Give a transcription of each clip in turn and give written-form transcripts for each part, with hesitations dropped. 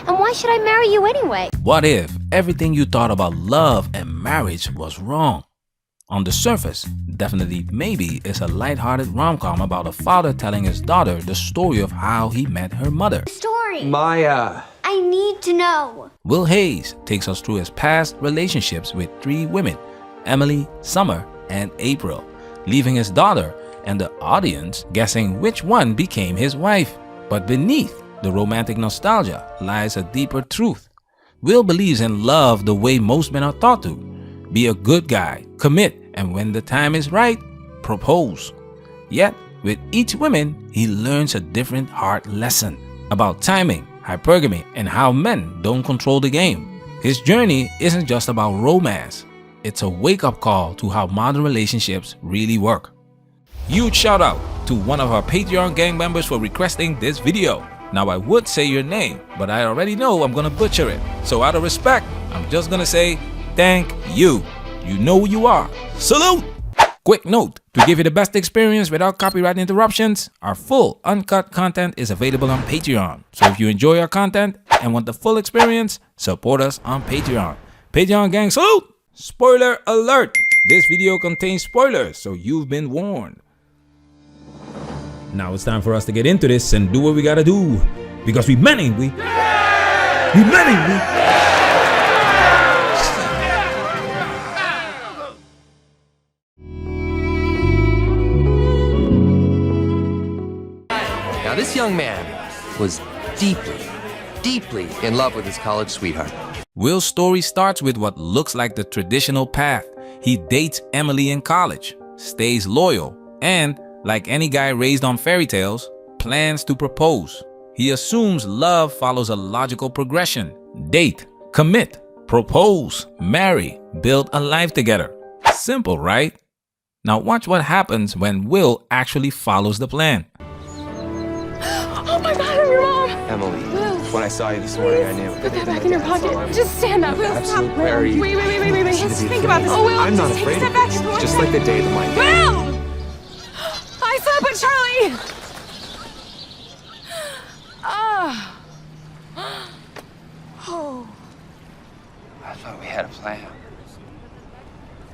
And why should I marry you anyway? What if everything you thought about love and marriage was wrong? On the surface, definitely maybe it's a lighthearted rom-com about a father telling his daughter the story of how he met her mother. Story. Maya. I need to know. Will Hayes takes us through his past relationships with 3 women, Emily, Summer, and April, leaving his daughter and the audience guessing which one became his wife. But beneath the romantic nostalgia lies a deeper truth. Will believes in love the way most men are taught to. Be a good guy, commit, and when the time is right, propose. Yet, with each woman, he learns a different hard lesson about timing, hypergamy, and how men don't control the game. His journey isn't just about romance. It's a wake-up call to how modern relationships really work. Huge shout out to one of our Patreon gang members for requesting this video. Now I would say your name, but I already know I'm gonna butcher it. So out of respect, I'm just gonna say thank you. You know who you are. Salute! Quick note, to give you the best experience without copyright interruptions, our full uncut content is available on Patreon. So if you enjoy our content and want the full experience, support us on Patreon. Patreon gang, salute! Spoiler alert! This video contains spoilers, so you've been warned. Now it's time for us to get into this and do what we gotta do. Because we many, we many. Now, this young man was deeply in love with his college sweetheart. Will's story starts with what looks like the traditional path. He dates Emily in college, stays loyal, and, like any guy raised on fairy tales, plans to propose. He assumes love follows a logical progression. Date, commit, propose, marry, build a life together. Simple, right? Now watch what happens when Will actually follows the plan. Oh my God, I'm your mom! Emily, Will. when I saw you this morning, I knew. Put that back in your pocket. Just stand up. Will, stop. Absolute clarity. Wait. Let's think about this. Oh, Will, I'm not just take a afraid step of back. this. Just one Just second. like the day that my Will! I saw it, but Charlie! Oh. I thought we had a plan.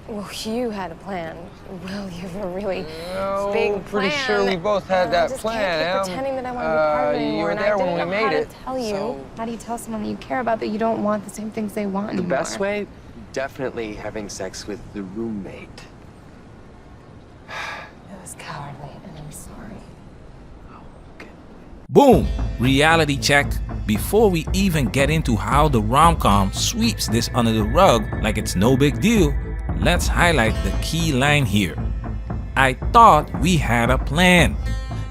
Well, you had a plan. Will, you have a really No, big plan. pretty sure we both had that I just plan, can't keep Em. pretending that I want to be part of it you anymore. were And there I when don't we know made how it, to tell you. so- How do you tell someone that you care about that you don't want the same things they want The anymore? best way? Definitely having sex with the roommate. It was cowardly, and I'm sorry. Boom! Reality check. Before we even get into how the rom-com sweeps this under the rug like it's no big deal, let's highlight the key line here. I thought we had a plan.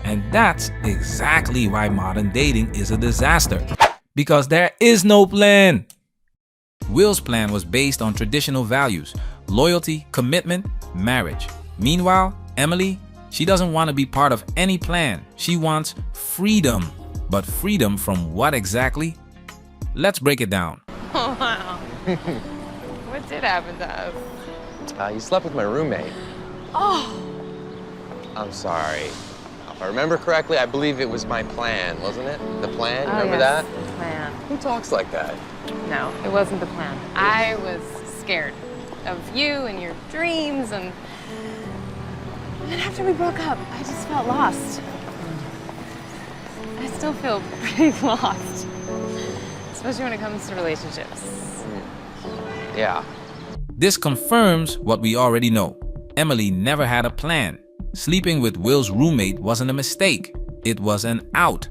And that's exactly why modern dating is a disaster. Because there is no plan. Will's plan was based on traditional values: loyalty, commitment, marriage. Meanwhile, Emily, she doesn't want to be part of any plan. She wants freedom. But freedom from what exactly? Let's break it down. Oh, wow. What did happen to us? You slept with my roommate. Oh, I'm sorry. If I remember correctly, I believe it was my plan, wasn't it? The plan? You remember yes, that? the plan. Who talks like that? No, it wasn't the plan. I was scared of you and your dreams, and then after we broke up, I just felt lost. I still feel pretty lost, especially when it comes to relationships. Yeah. This confirms what we already know. Emily never had a plan. Sleeping with Will's roommate wasn't a mistake. It was an out.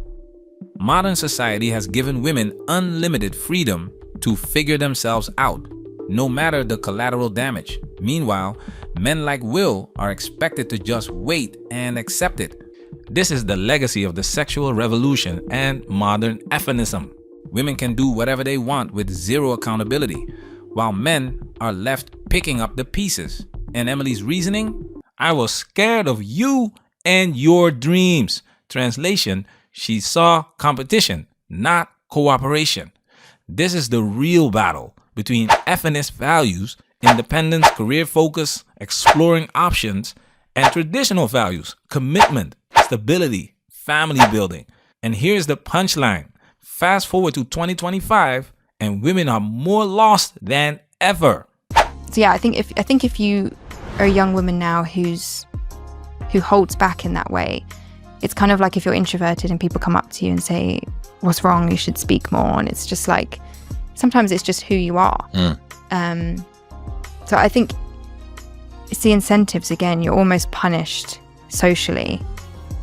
Modern society has given women unlimited freedom to figure themselves out, no matter the collateral damage. Meanwhile, men like Will are expected to just wait and accept it. This is the legacy of the sexual revolution and modern feminism. Women can do whatever they want with zero accountability, while men are left picking up the pieces. And Emily's reasoning? I was scared of you and your dreams. Translation, she saw competition, not cooperation. This is the real battle between feminist values, independence, career focus, exploring options, and traditional values, commitment, stability, family building. And here's the punchline. Fast forward to 2025, and women are more lost than ever. So yeah, I think if you are a young woman now who holds back in that way, it's kind of like if you're introverted and people come up to you and say, "What's wrong? You should speak more." And it's just like, sometimes it's just who you are. So I think it's the incentives again. You're almost punished socially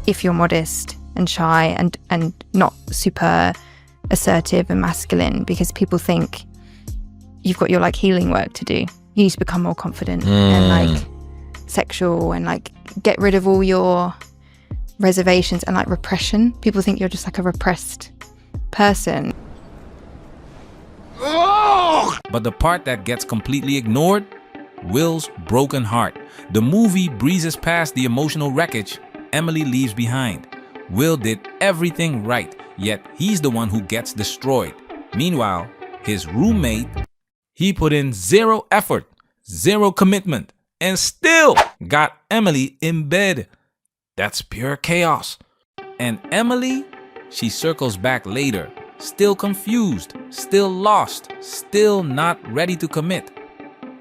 if you're modest and shy and not super assertive and masculine, because people think you've got your like healing work to do. You need to become more confident and like sexual and like get rid of all your reservations and like repression. People think you're just like a repressed person. But the part that gets completely ignored, Will's broken heart. The movie breezes past the emotional wreckage Emily leaves behind. Will did everything right, yet he's the one who gets destroyed. Meanwhile, his roommate, he put in zero effort, zero commitment, and still got Emily in bed. That's pure chaos. And Emily, she circles back later, still confused, still lost, still not ready to commit.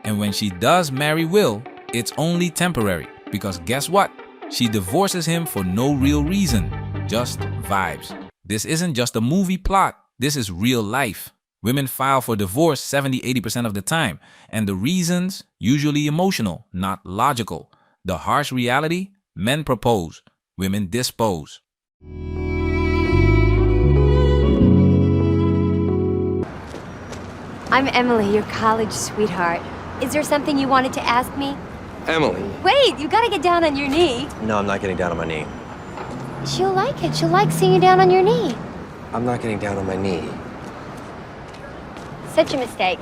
And when she does marry Will, it's only temporary, because guess what? She divorces him for no real reason, just vibes. This isn't just a movie plot, this is real life. Women file for divorce 70-80% of the time, and the reasons usually emotional, not logical. The harsh reality, men propose, women dispose. I'm Emily, your college sweetheart. Is there something you wanted to ask me? Emily. Wait, you gotta get down on your knee. No, I'm not getting down on my knee. She'll like it. She'll like seeing you down on your knee. I'm not getting down on my knee. Such a mistake.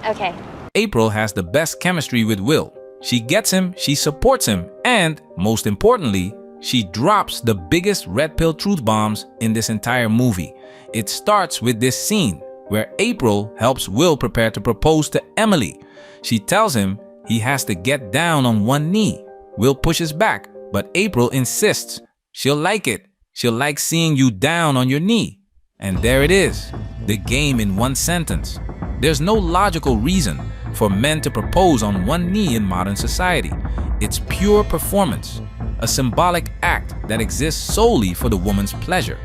Okay. April has the best chemistry with Will. She gets him, she supports him, and, most importantly, she drops the biggest red pill truth bombs in this entire movie. It starts with this scene where April helps Will prepare to propose to Emily. She tells him he has to get down on one knee. Will pushes back, but April insists. She'll like it. She'll like seeing you down on your knee. And there it is, the game in one sentence. There's no logical reason for men to propose on one knee in modern society. It's pure performance, a symbolic act that exists solely for the woman's pleasure,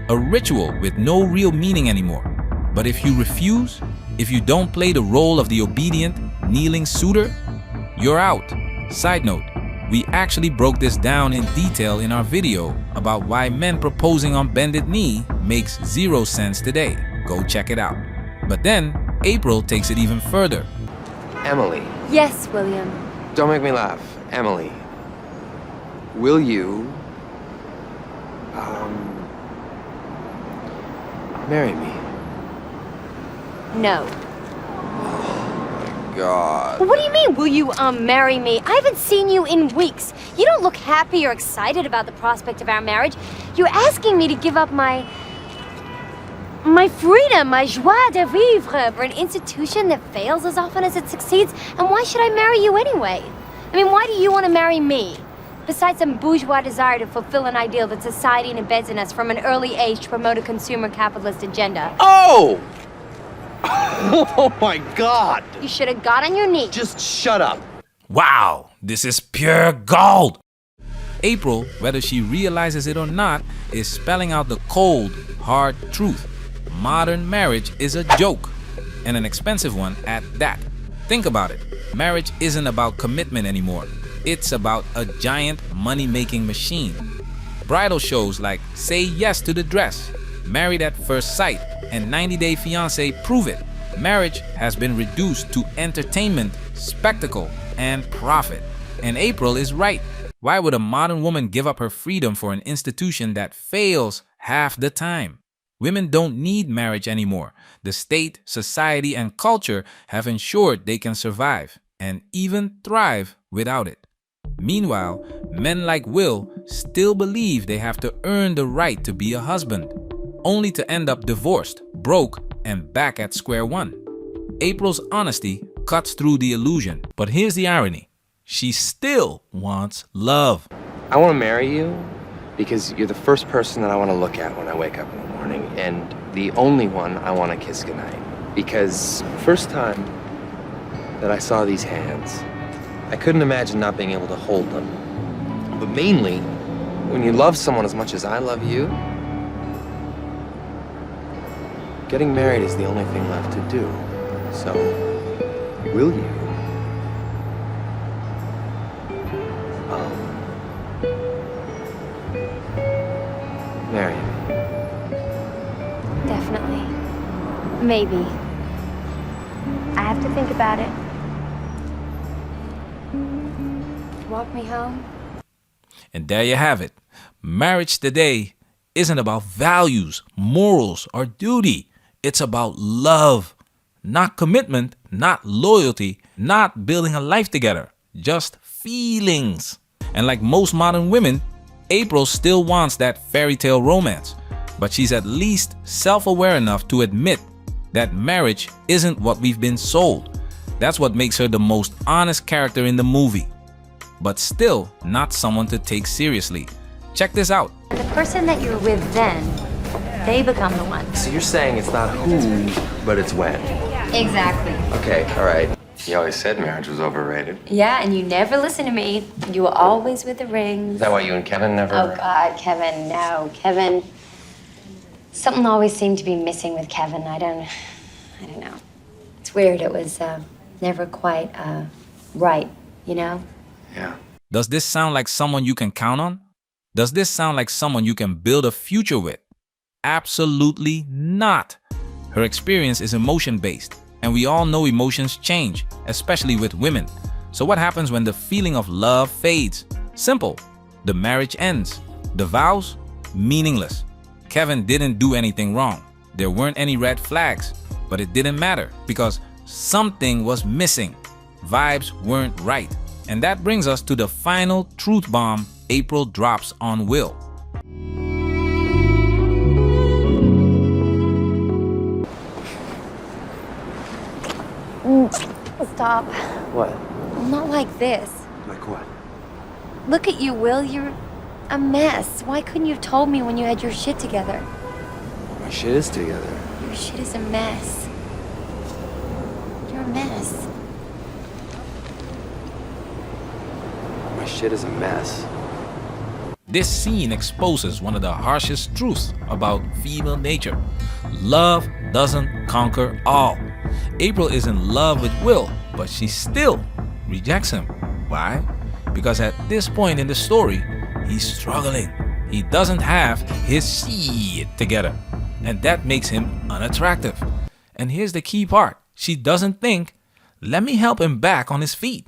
a ritual with no real meaning anymore. But if you refuse, if you don't play the role of the obedient, kneeling suitor, you're out. Side note, we actually broke this down in detail in our video about why men proposing on bended knee makes zero sense today. Go check it out. But then, April takes it even further. Emily. Yes, William. Don't make me laugh. Emily. Will you... marry me? No. God. What do you mean, will you, marry me? I haven't seen you in weeks. You don't look happy or excited about the prospect of our marriage. You're asking me to give up my freedom, my joie de vivre for an institution that fails as often as it succeeds. And why should I marry you anyway? I mean, why do you want to marry me? Besides some bourgeois desire to fulfill an ideal that society embeds in us from an early age to promote a consumer capitalist agenda. Oh! Oh my God! You should have got on your knees. Just shut up. Wow, this is pure gold. April, whether she realizes it or not, is spelling out the cold, hard truth. Modern marriage is a joke, and an expensive one at that. Think about it. Marriage isn't about commitment anymore. It's about a giant money-making machine. Bridal shows like Say Yes to the Dress, Married at First Sight, and 90 Day Fiancé prove it. Marriage has been reduced to entertainment, spectacle, and profit. And April is right. Why would a modern woman give up her freedom for an institution that fails half the time? Women don't need marriage anymore. The state, society, and culture have ensured they can survive and even thrive without it. Meanwhile, men like Will still believe they have to earn the right to be a husband, only to end up divorced, broke, and back at square one. April's honesty cuts through the illusion, but here's the irony. She still wants love. I want to marry you because you're the first person that I want to look at when I wake up in the morning, and the only one I want to kiss goodnight. Because first time that I saw these hands, I couldn't imagine not being able to hold them. But mainly, when you love someone as much as I love you, getting married is the only thing left to do. So, will you? Marry me. Definitely. Maybe. I have to think about it. Walk me home. And there you have it. Marriage today isn't about values, morals, or duty. It's about love. Not commitment, not loyalty, not building a life together. Just feelings. And like most modern women, April still wants that fairy tale romance. But she's at least self-aware enough to admit that marriage isn't what we've been sold. That's what makes her the most honest character in the movie. But still not someone to take seriously. Check this out. The person that you're with then, they become the one. So you're saying it's not who, but it's when. Exactly. Okay, all right. You always said marriage was overrated. Yeah, and you never listen to me. You were always with the rings. Is that why you and Kevin never... Oh, God, Kevin, no. Kevin, something always seemed to be missing with Kevin. I don't know. It's weird. It was never quite right, you know? Yeah. Does this sound like someone you can count on? Does this sound like someone you can build a future with? Absolutely not. Her experience is emotion-based, and we all know emotions change, especially with women. So what happens when the feeling of love fades? Simple. The marriage ends. The vows? Meaningless. Kevin didn't do anything wrong. There weren't any red flags, but it didn't matter because something was missing. Vibes weren't right. And that brings us to the final truth bomb April drops on Will. Stop. What? Not like this. Like what? Look at you, Will. You're a mess. Why couldn't you have told me when you had your shit together? My shit is together. Your shit is a mess. You're a mess. My shit is a mess. This scene exposes one of the harshest truths about female nature. Love doesn't conquer all. April is in love with Will, but she still rejects him. Why? Because at this point in the story, he's struggling. He doesn't have his shit together, and that makes him unattractive. And here's the key part. She doesn't think, let me help him back on his feet.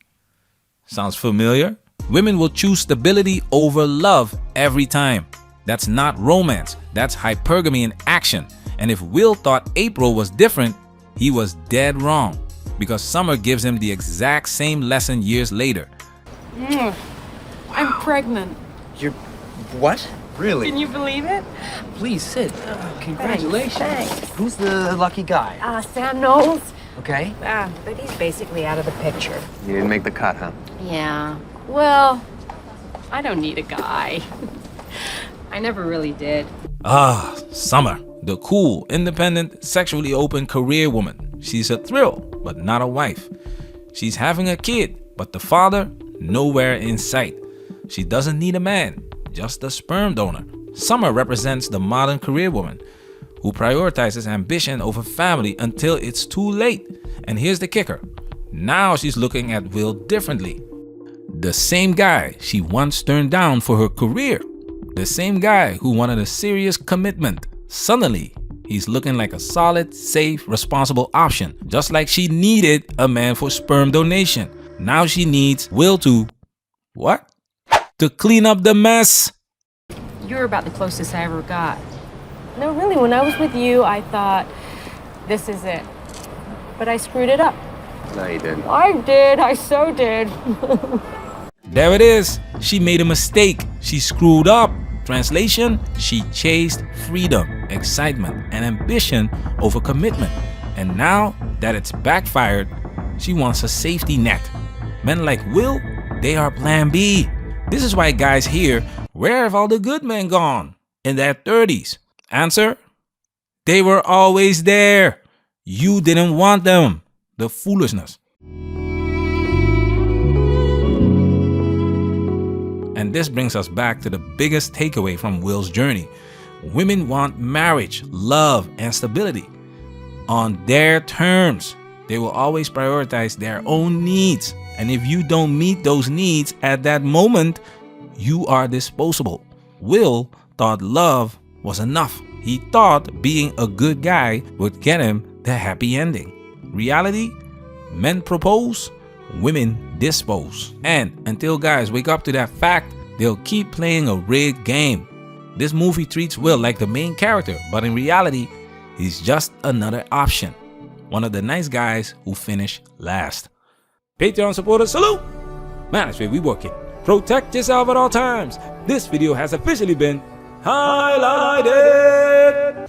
Sounds familiar? Women will choose stability over love every time. That's not romance. That's hypergamy in action. And if Will thought April was different, he was dead wrong. Because Summer gives him the exact same lesson years later. I'm pregnant. You're... what? Really? Can you believe it? Please sit. Congratulations. Thanks. Who's the lucky guy? Sam Knowles. Okay. But he's basically out of the picture. You didn't make the cut, huh? Yeah. Well, I don't need a guy. I never really did. Summer, the cool, independent, sexually open career woman. She's a thrill, but not a wife. She's having a kid, but the father, nowhere in sight. She doesn't need a man, just a sperm donor. Summer represents the modern career woman who prioritizes ambition over family until it's too late. And here's the kicker. Now she's looking at Will differently. The same guy she once turned down for her career. The same guy who wanted a serious commitment. Suddenly, he's looking like a solid, safe, responsible option. Just like she needed a man for sperm donation. Now she needs Will to... what? To clean up the mess. You're about the closest I ever got. No, really, when I was with you, I thought, this is it. But I screwed it up. No, you didn't. I did. I so did. There it is. She made a mistake. She screwed up. Translation, she chased freedom, excitement, and ambition over commitment. And now that it's backfired, she wants a safety net. Men like Will, they are plan B. This is why guys hear, where have all the good men gone? In their 30s. Answer? They were always there. You didn't want them. The foolishness. And this brings us back to the biggest takeaway from Will's journey. Women want marriage, love, and stability on their terms. They will always prioritize their own needs. And if you don't meet those needs at that moment, you are disposable. Will thought love was enough. He thought being a good guy would get him the happy ending. Reality, men propose, women dispose. And until guys wake up to that fact, they'll keep playing a rigged game. This movie treats Will like the main character, but in reality, he's just another option. One of the nice guys who finish last. Patreon supporters, salute! Man, that's where we working. Protect yourself at all times. This video has officially been highlighted.